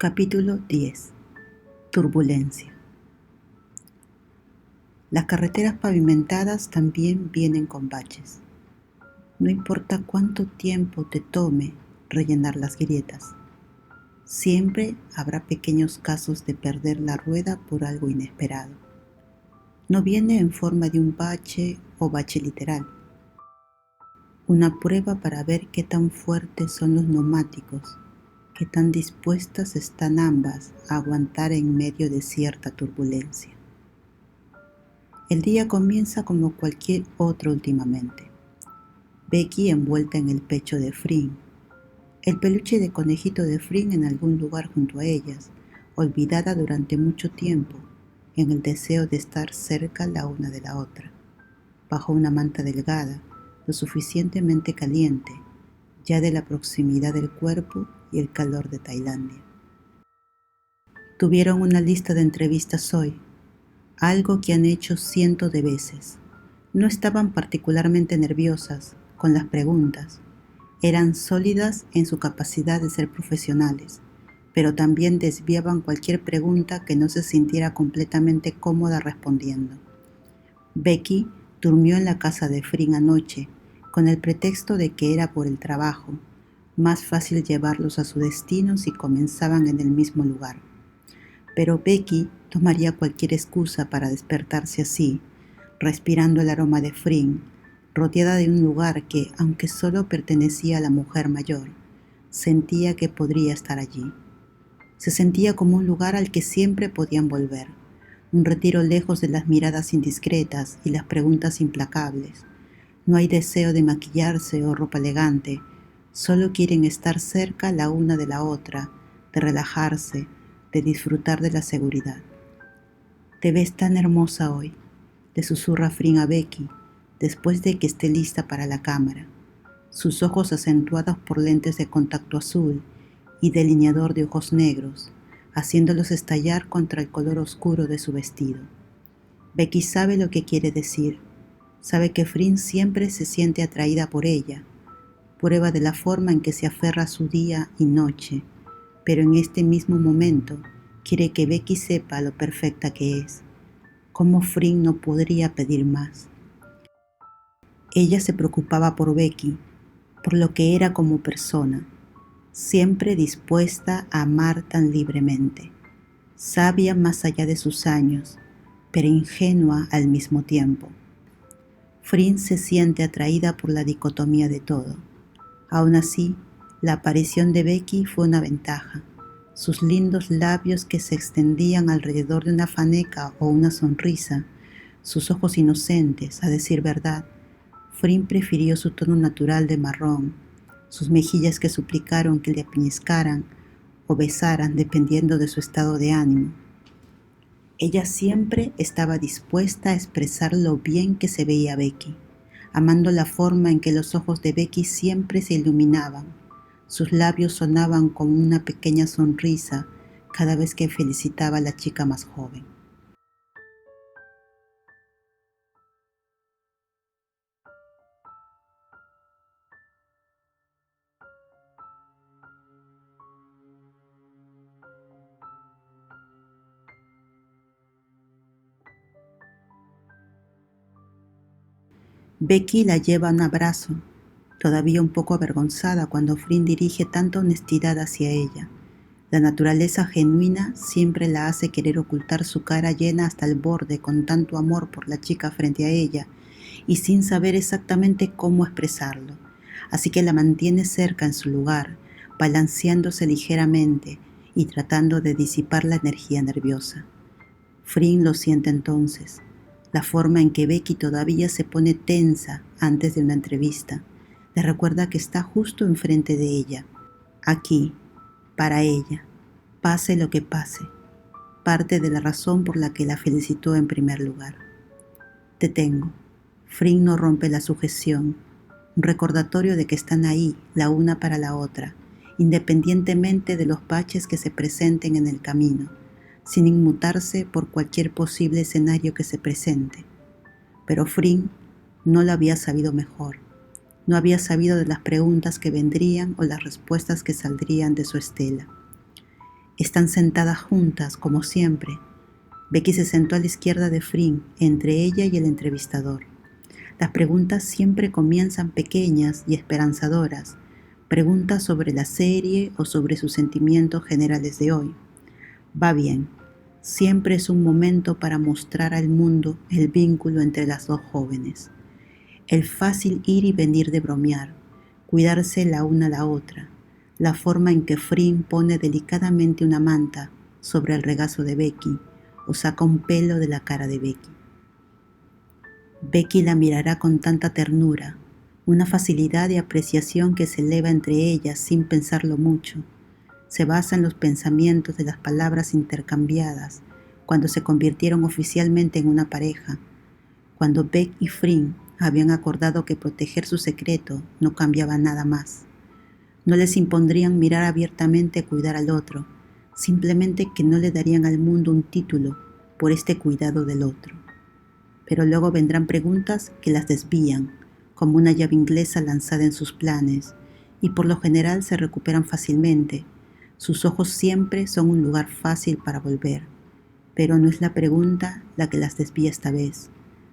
Capítulo 10. Turbulencia. Las carreteras pavimentadas también vienen con baches. No importa cuánto tiempo te tome rellenar las grietas, siempre habrá pequeños casos de perder la rueda por algo inesperado. No viene en forma de un bache o bache literal. Una prueba para ver qué tan fuertes son los neumáticos, qué tan dispuestas están ambas a aguantar en medio de cierta turbulencia. El día comienza como cualquier otro últimamente. Becky envuelta en el pecho de Fring, el peluche de conejito de Fring en algún lugar junto a ellas, olvidada durante mucho tiempo, en el deseo de estar cerca la una de la otra, bajo una manta delgada, lo suficientemente caliente, ya de la proximidad del cuerpo y el calor de Tailandia. Tuvieron una lista de entrevistas hoy, algo que han hecho cientos de veces. No estaban particularmente nerviosas con las preguntas, eran sólidas en su capacidad de ser profesionales, pero también desviaban cualquier pregunta que no se sintiera completamente cómoda respondiendo. Becky durmió en la casa de Fring anoche, con el pretexto de que era por el trabajo, más fácil llevarlos a su destino si comenzaban en el mismo lugar. Pero Becky tomaría cualquier excusa para despertarse así, respirando el aroma de Fring, rodeada de un lugar que, aunque solo pertenecía a la mujer mayor, sentía que podría estar allí. Se sentía como un lugar al que siempre podían volver, un retiro lejos de las miradas indiscretas y las preguntas implacables. No hay deseo de maquillarse o ropa elegante, solo quieren estar cerca la una de la otra, de relajarse, de disfrutar de la seguridad. «Te ves tan hermosa hoy», le susurra Fring a Becky, después de que esté lista para la cámara, sus ojos acentuados por lentes de contacto azul y delineador de ojos negros, haciéndolos estallar contra el color oscuro de su vestido. Becky sabe lo que quiere decir, sabe que Fring siempre se siente atraída por ella, prueba de la forma en que se aferra a su día y noche, pero en este mismo momento quiere que Becky sepa lo perfecta que es. ¿Cómo Fring no podría pedir más? Ella se preocupaba por Becky, por lo que era como persona, siempre dispuesta a amar tan libremente, sabia más allá de sus años, pero ingenua al mismo tiempo. Fring se siente atraída por la dicotomía de todo. Aún así, la aparición de Becky fue una ventaja. Sus lindos labios que se extendían alrededor de una faneca o una sonrisa, sus ojos inocentes, a decir verdad. Fring prefirió su tono natural de marrón, sus mejillas que suplicaron que le pellizcaran o besaran dependiendo de su estado de ánimo. Ella siempre estaba dispuesta a expresar lo bien que se veía Becky, amando la forma en que los ojos de Becky siempre se iluminaban. Sus labios sonaban como una pequeña sonrisa cada vez que felicitaba a la chica más joven. Becky la lleva a un abrazo, todavía un poco avergonzada cuando Fring dirige tanta honestidad hacia ella. La naturaleza genuina siempre la hace querer ocultar su cara llena hasta el borde con tanto amor por la chica frente a ella y sin saber exactamente cómo expresarlo. Así que la mantiene cerca en su lugar, balanceándose ligeramente y tratando de disipar la energía nerviosa. Fring lo siente entonces, la forma en que Becky todavía se pone tensa antes de una entrevista. Le recuerda que está justo enfrente de ella, aquí, para ella, pase lo que pase, parte de la razón por la que la felicitó en primer lugar. Te tengo. Fring no rompe la sujeción, un recordatorio de que están ahí, la una para la otra, independientemente de los baches que se presenten en el camino, sin inmutarse por cualquier posible escenario que se presente. Pero Fring no lo había sabido mejor. No había sabido de las preguntas que vendrían o las respuestas que saldrían de su estela. Están sentadas juntas, como siempre. Becky se sentó a la izquierda de Frin, entre ella y el entrevistador. Las preguntas siempre comienzan pequeñas y esperanzadoras. Preguntas sobre la serie o sobre sus sentimientos generales de hoy. Va bien. Siempre es un momento para mostrar al mundo el vínculo entre las dos jóvenes. El fácil ir y venir de bromear, cuidarse la una a la otra, la forma en que Frin pone delicadamente una manta sobre el regazo de Becky o saca un pelo de la cara de Becky. Becky la mirará con tanta ternura, una facilidad de apreciación que se eleva entre ellas sin pensarlo mucho. Se basa en los pensamientos de las palabras intercambiadas cuando se convirtieron oficialmente en una pareja, cuando Beck y Frin habían acordado que proteger su secreto no cambiaba nada más. No les impondrían mirar abiertamente a cuidar al otro, simplemente que no le darían al mundo un título por este cuidado del otro. Pero luego vendrán preguntas que las desvían, como una llave inglesa lanzada en sus planes, y por lo general se recuperan fácilmente. Sus ojos siempre son un lugar fácil para volver, pero no es la pregunta la que las desvía esta vez,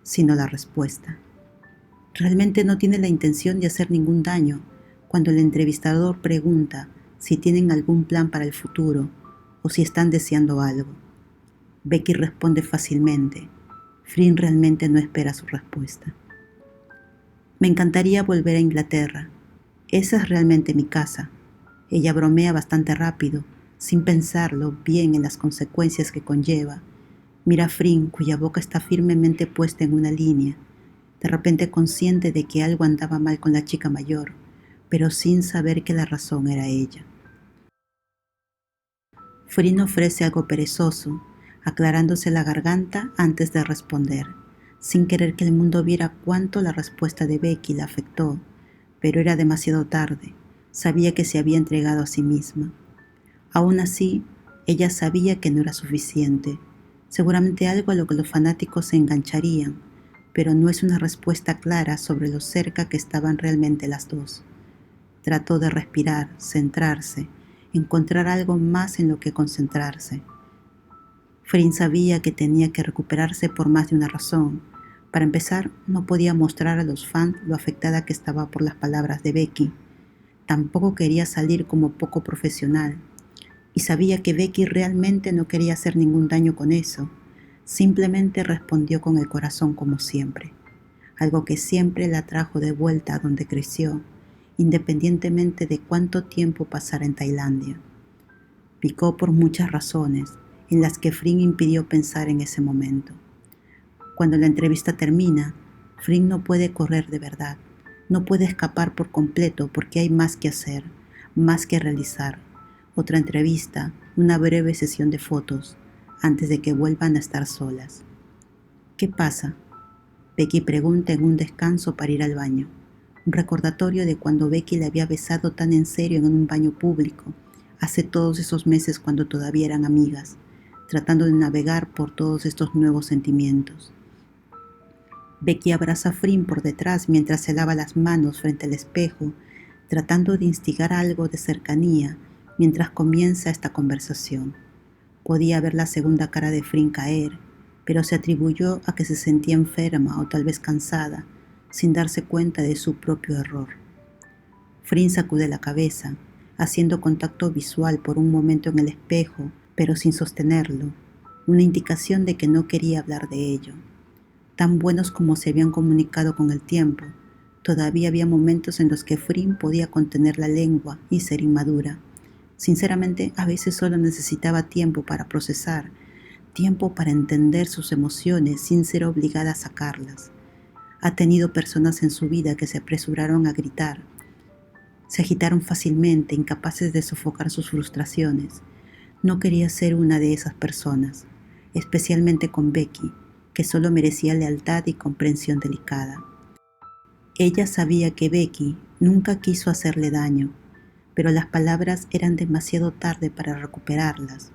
sino la respuesta. Realmente no tiene la intención de hacer ningún daño cuando el entrevistador pregunta si tienen algún plan para el futuro o si están deseando algo. Becky responde fácilmente. Frin realmente no espera su respuesta. Me encantaría volver a Inglaterra. Esa es realmente mi casa. Ella bromea bastante rápido, sin pensarlo bien en las consecuencias que conlleva. Mira a Frin, cuya boca está firmemente puesta en una línea, de repente consciente de que algo andaba mal con la chica mayor, pero sin saber que la razón era ella. Frin ofrece algo perezoso, aclarándose la garganta antes de responder, sin querer que el mundo viera cuánto la respuesta de Becky la afectó, pero era demasiado tarde. Sabía que se había entregado a sí misma. Aún así, ella sabía que no era suficiente. Seguramente algo a lo que los fanáticos se engancharían, pero no es una respuesta clara sobre lo cerca que estaban realmente las dos. Trató de respirar, centrarse, encontrar algo más en lo que concentrarse. Frin sabía que tenía que recuperarse por más de una razón. Para empezar, no podía mostrar a los fans lo afectada que estaba por las palabras de Becky. Tampoco quería salir como poco profesional. Y sabía que Becky realmente no quería hacer ningún daño con eso. Simplemente respondió con el corazón como siempre. Algo que siempre la trajo de vuelta a donde creció, independientemente de cuánto tiempo pasara en Tailandia. Picó por muchas razones, en las que Frin impidió pensar en ese momento. Cuando la entrevista termina, Frin no puede correr de verdad, no puede escapar por completo porque hay más que hacer, más que realizar. Otra entrevista, una breve sesión de fotos, antes de que vuelvan a estar solas. ¿Qué pasa? Becky pregunta en un descanso para ir al baño. Un recordatorio de cuando Becky le había besado tan en serio en un baño público, hace todos esos meses cuando todavía eran amigas, tratando de navegar por todos estos nuevos sentimientos. Becky abraza a Frin por detrás mientras se lava las manos frente al espejo, tratando de instigar algo de cercanía mientras comienza esta conversación. Podía ver la segunda cara de Frin caer, pero se atribuyó a que se sentía enferma o tal vez cansada, sin darse cuenta de su propio error. Frin sacude la cabeza, haciendo contacto visual por un momento en el espejo, pero sin sostenerlo, una indicación de que no quería hablar de ello. Tan buenos como se habían comunicado con el tiempo, todavía había momentos en los que Frin podía contener la lengua y ser inmadura. Sinceramente, a veces solo necesitaba tiempo para procesar, tiempo para entender sus emociones sin ser obligada a sacarlas. Ha tenido personas en su vida que se apresuraron a gritar. Se agitaron fácilmente, incapaces de sofocar sus frustraciones. No quería ser una de esas personas, especialmente con Becky, que solo merecía lealtad y comprensión delicada. Ella sabía que Becky nunca quiso hacerle daño, pero las palabras eran demasiado tarde para recuperarlas.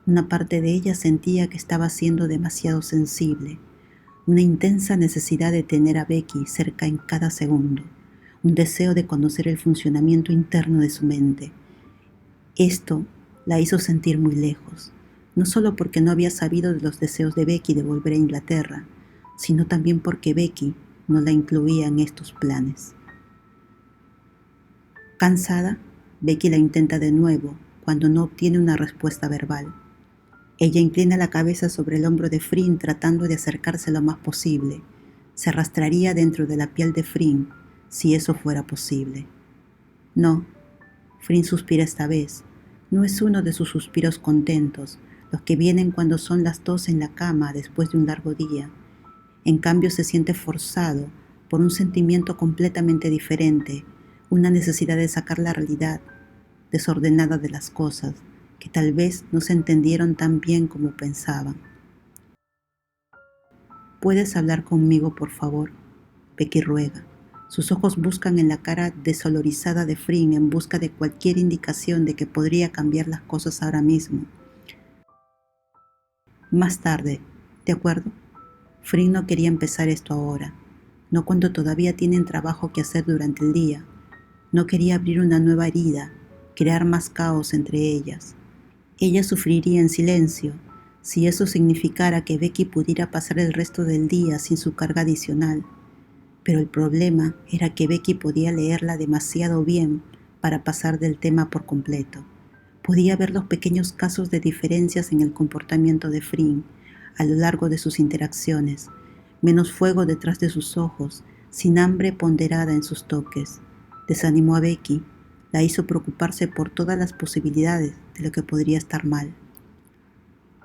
Una parte de ella sentía que estaba siendo demasiado sensible, una intensa necesidad de tener a Becky cerca en cada segundo, un deseo de conocer el funcionamiento interno de su mente. Esto La hizo sentir muy lejos, no solo porque no había sabido de los deseos de Becky de volver a Inglaterra, sino también porque Becky no la incluía en estos planes. Cansada, Becky la intenta de nuevo cuando no obtiene una respuesta verbal. Ella inclina la cabeza sobre el hombro de Frin tratando de acercarse lo más posible. Se arrastraría dentro de la piel de Frin si eso fuera posible. No, Frin suspira esta vez. No es uno de sus suspiros contentos, los que vienen cuando son las 2 en la cama después de un largo día. En cambio se siente forzado por un sentimiento completamente diferente, una necesidad de sacar la realidad desordenada de las cosas, que tal vez no se entendieron tan bien como pensaban. ¿Puedes hablar conmigo, por favor?, Becky ruega. Sus ojos buscan en la cara desolorizada de Frin en busca de cualquier indicación de que podría cambiar las cosas ahora mismo. Más tarde, ¿de acuerdo? Frin no quería empezar esto ahora, no cuando todavía tienen trabajo que hacer durante el día. No quería abrir una nueva herida, crear más caos entre ellas. Ella sufriría en silencio si eso significara que Becky pudiera pasar el resto del día sin su carga adicional. Pero el problema era que Becky podía leerla demasiado bien para pasar del tema por completo. Podía ver los pequeños casos de diferencias en el comportamiento de Frin a lo largo de sus interacciones, menos fuego detrás de sus ojos, sin hambre ponderada en sus toques. Desanimó a Becky, la hizo preocuparse por todas las posibilidades de lo que podría estar mal.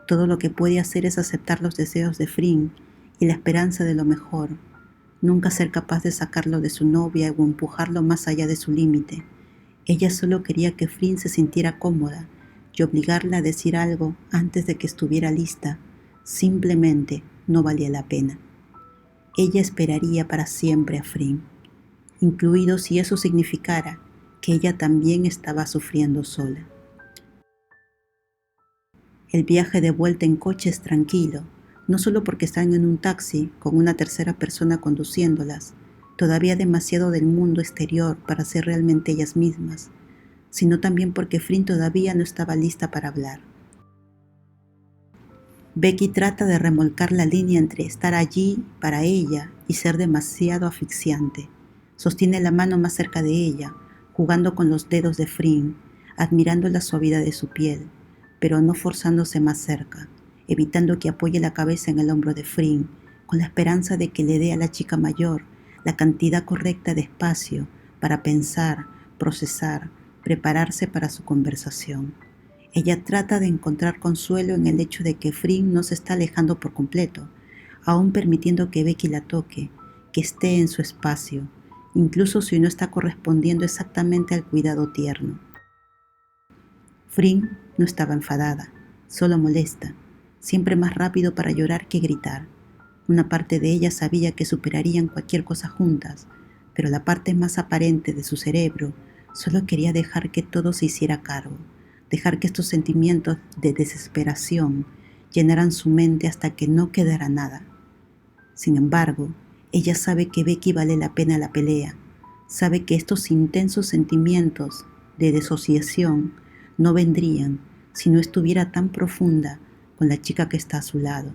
Todo lo que puede hacer es aceptar los deseos de Frin y la esperanza de lo mejor, nunca ser capaz de sacarlo de su novia o empujarlo más allá de su límite. Ella solo quería que Frin se sintiera cómoda y obligarla a decir algo antes de que estuviera lista simplemente no valía la pena. Ella esperaría para siempre a Frin, incluido si eso significara que ella también estaba sufriendo sola. El viaje de vuelta en coche es tranquilo, no solo porque están en un taxi con una tercera persona conduciéndolas, todavía demasiado del mundo exterior para ser realmente ellas mismas, sino también porque Frin todavía no estaba lista para hablar. Becky trata de remolcar la línea entre estar allí para ella y ser demasiado asfixiante. Sostiene la mano más cerca de ella, jugando con los dedos de Frin, admirando la suavidad de su piel, pero no forzándose más cerca, evitando que apoye la cabeza en el hombro de Frin, con la esperanza de que le dé a la chica mayor la cantidad correcta de espacio para pensar, procesar, prepararse para su conversación. Ella trata de encontrar consuelo en el hecho de que Frin no se está alejando por completo, aún permitiendo que Becky la toque, que esté en su espacio, incluso si no está correspondiendo exactamente al cuidado tierno. Frin no estaba enfadada, solo molesta, siempre más rápido para llorar que gritar. Una parte de ella sabía que superarían cualquier cosa juntas, pero la parte más aparente de su cerebro solo quería dejar que todo se hiciera cargo, dejar que estos sentimientos de desesperación llenaran su mente hasta que no quedara nada. Sin embargo, ella sabe que Becky vale la pena la pelea, sabe que estos intensos sentimientos de desociación no vendrían si no estuviera tan profunda con la chica que está a su lado.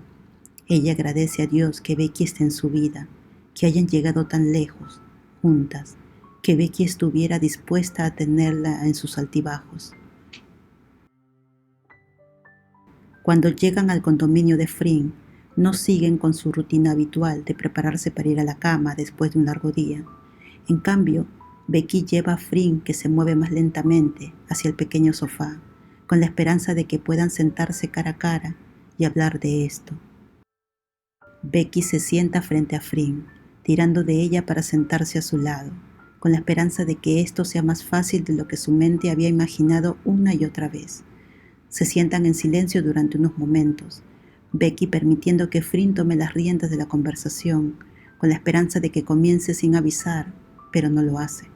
Ella agradece a Dios que Becky esté en su vida, que hayan llegado tan lejos, juntas, que Becky estuviera dispuesta a tenerla en sus altibajos. Cuando llegan al condominio de Frin, no siguen con su rutina habitual de prepararse para ir a la cama después de un largo día. En cambio, Becky lleva a Frin, que se mueve más lentamente, hacia el pequeño sofá, con la esperanza de que puedan sentarse cara a cara y hablar de esto. Becky se sienta frente a Frin, tirando de ella para sentarse a su lado, con la esperanza de que esto sea más fácil de lo que su mente había imaginado una y otra vez. Se sientan en silencio durante unos momentos, Becky permitiendo que Frin tome las riendas de la conversación, con la esperanza de que comience sin avisar, pero no lo hace.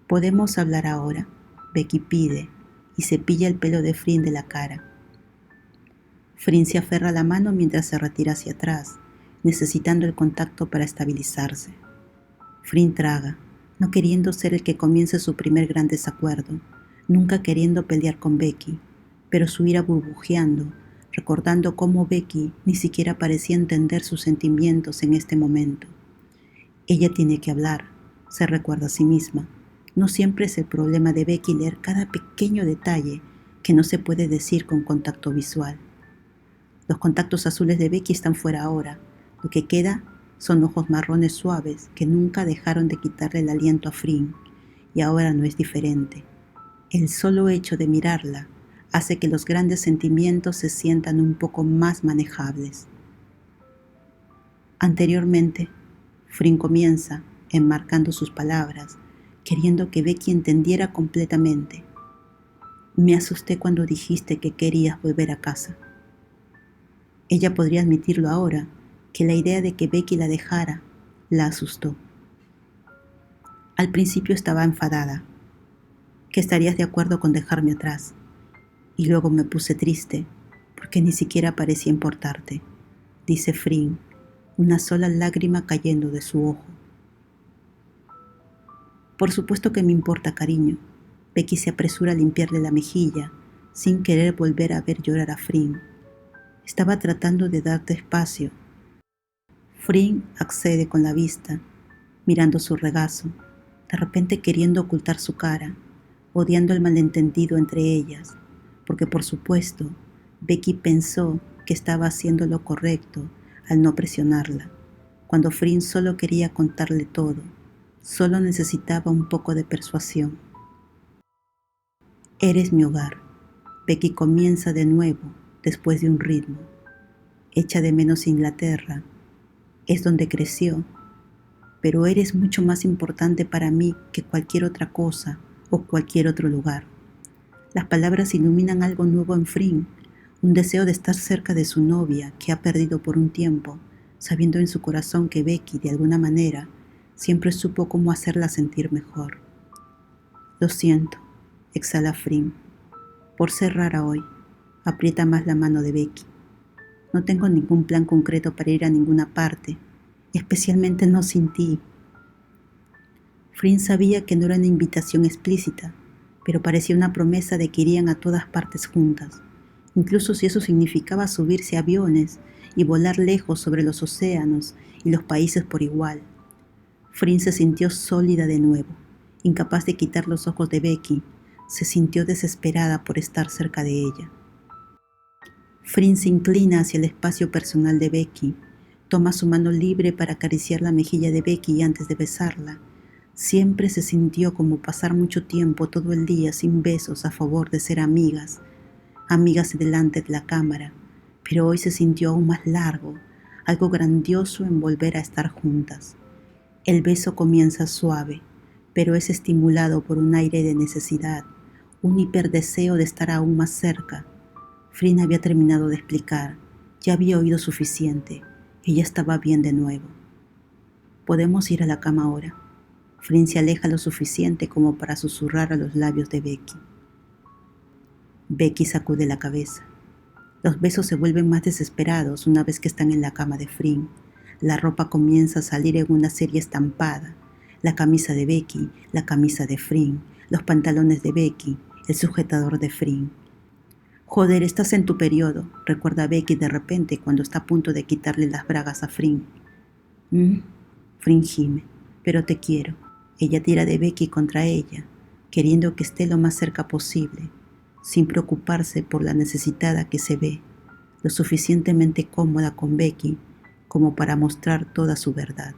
«¿Podemos hablar ahora?», Becky pide, y cepilla el pelo de Frin de la cara. Frin se aferra a la mano mientras se retira hacia atrás, necesitando el contacto para estabilizarse. Frin traga, no queriendo ser el que comience su primer gran desacuerdo. nunca queriendo pelear con Becky, pero su ira burbujeando, recordando cómo Becky ni siquiera parecía entender sus sentimientos en este momento. Ella tiene que hablar, se recuerda a sí misma. No siempre es el problema de Becky leer cada pequeño detalle que no se puede decir con contacto visual. Los contactos azules de Becky están fuera ahora. Lo que queda son ojos marrones suaves que nunca dejaron de quitarle el aliento a Frin, y ahora no es diferente. El solo hecho de mirarla hace que los grandes sentimientos se sientan un poco más manejables. Anteriormente, Frin comienza enmarcando sus palabras, queriendo que Becky entendiera completamente. Me asusté cuando dijiste que querías volver a casa. Ella podría admitirlo ahora, que la idea de que Becky la dejara la asustó. Al principio estaba enfadada, que estarías de acuerdo con dejarme atrás, y luego me puse triste porque ni siquiera parecía importarte, dice Frin, una sola lágrima cayendo de su ojo. Por supuesto que me importa, cariño. Becky se apresura a limpiarle la mejilla, sin querer volver a ver llorar a Frin. Estaba tratando de darte espacio. Frin accede con la vista, mirando su regazo, de repente queriendo ocultar su cara, odiando el malentendido entre ellas, porque por supuesto, Becky pensó que estaba haciendo lo correcto al no presionarla, cuando Frin solo quería contarle todo, solo necesitaba un poco de persuasión. Eres mi hogar. Becky comienza de nuevo, después de un ritmo. Echa de menos Inglaterra. Es donde creció, pero eres mucho más importante para mí que cualquier otra cosa o cualquier otro lugar. Las palabras iluminan algo nuevo en Frin, un deseo de estar cerca de su novia que ha perdido por un tiempo, sabiendo en su corazón que Becky, de alguna manera, siempre supo cómo hacerla sentir mejor. Lo siento, exhala Frin, por ser rara hoy. Aprieta más la mano de Becky. No tengo ningún plan concreto para ir a ninguna parte, especialmente no sin ti. Frin sabía que no era una invitación explícita, pero parecía una promesa de que irían a todas partes juntas, incluso si eso significaba subirse a aviones y volar lejos sobre los océanos y los países por igual. Frin se sintió sólida de nuevo, incapaz de quitar los ojos de Becky. Se sintió desesperada por estar cerca de ella. Frin se inclina hacia el espacio personal de Becky, toma su mano libre para acariciar la mejilla de Becky antes de besarla. Siempre se sintió como pasar mucho tiempo todo el día sin besos a favor de ser amigas delante de la cámara, pero hoy se sintió aún más largo, algo grandioso en volver a estar juntas. El beso comienza suave, pero es estimulado por un aire de necesidad, un hiperdeseo de estar aún más cerca. Frin había terminado de explicar, ya había oído suficiente, ella estaba bien de nuevo. Podemos ir a la cama ahora. Frin se aleja lo suficiente como para susurrar a los labios de Becky. Becky sacude la cabeza. Los besos se vuelven más desesperados una vez que están en la cama de Frin. La ropa comienza a salir en una serie estampada. La camisa de Becky, la camisa de Frin, los pantalones de Becky, el sujetador de Frin. Joder, estás en tu periodo, recuerda Becky de repente cuando está a punto de quitarle las bragas a Frin. Frin gime, pero te quiero. Ella tira de Becky contra ella, queriendo que esté lo más cerca posible, sin preocuparse por la necesitada que se ve, lo suficientemente cómoda con Becky como para mostrar toda su verdad.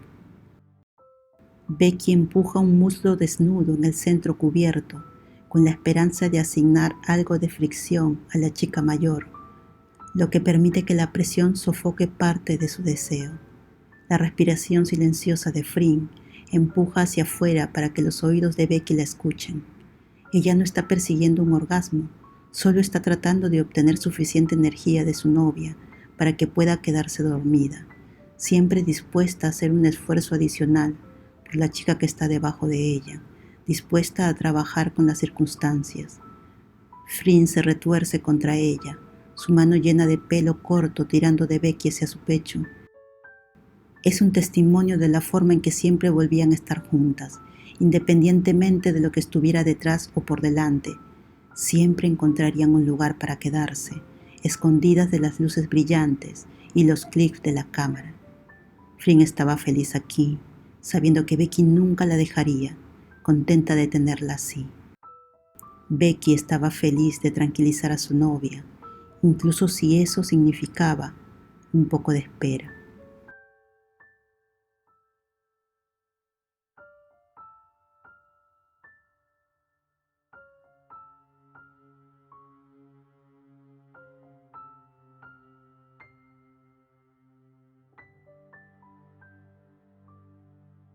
Becky empuja un muslo desnudo en el centro cubierto, con la esperanza de asignar algo de fricción a la chica mayor, lo que permite que la presión sofoque parte de su deseo. La respiración silenciosa de Frin empuja hacia afuera para que los oídos de Becky la escuchen. Ella no está persiguiendo un orgasmo, solo está tratando de obtener suficiente energía de su novia para que pueda quedarse dormida, siempre dispuesta a hacer un esfuerzo adicional por la chica que está debajo de ella, dispuesta a trabajar con las circunstancias. Frin se retuerce contra ella, su mano llena de pelo corto tirando de Becky hacia su pecho. Es un testimonio de la forma en que siempre volvían a estar juntas, independientemente de lo que estuviera detrás o por delante. Siempre encontrarían un lugar para quedarse, escondidas de las luces brillantes y los clics de la cámara. Flynn estaba feliz aquí, sabiendo que Becky nunca la dejaría, contenta de tenerla así. Becky estaba feliz de tranquilizar a su novia, incluso si eso significaba un poco de espera.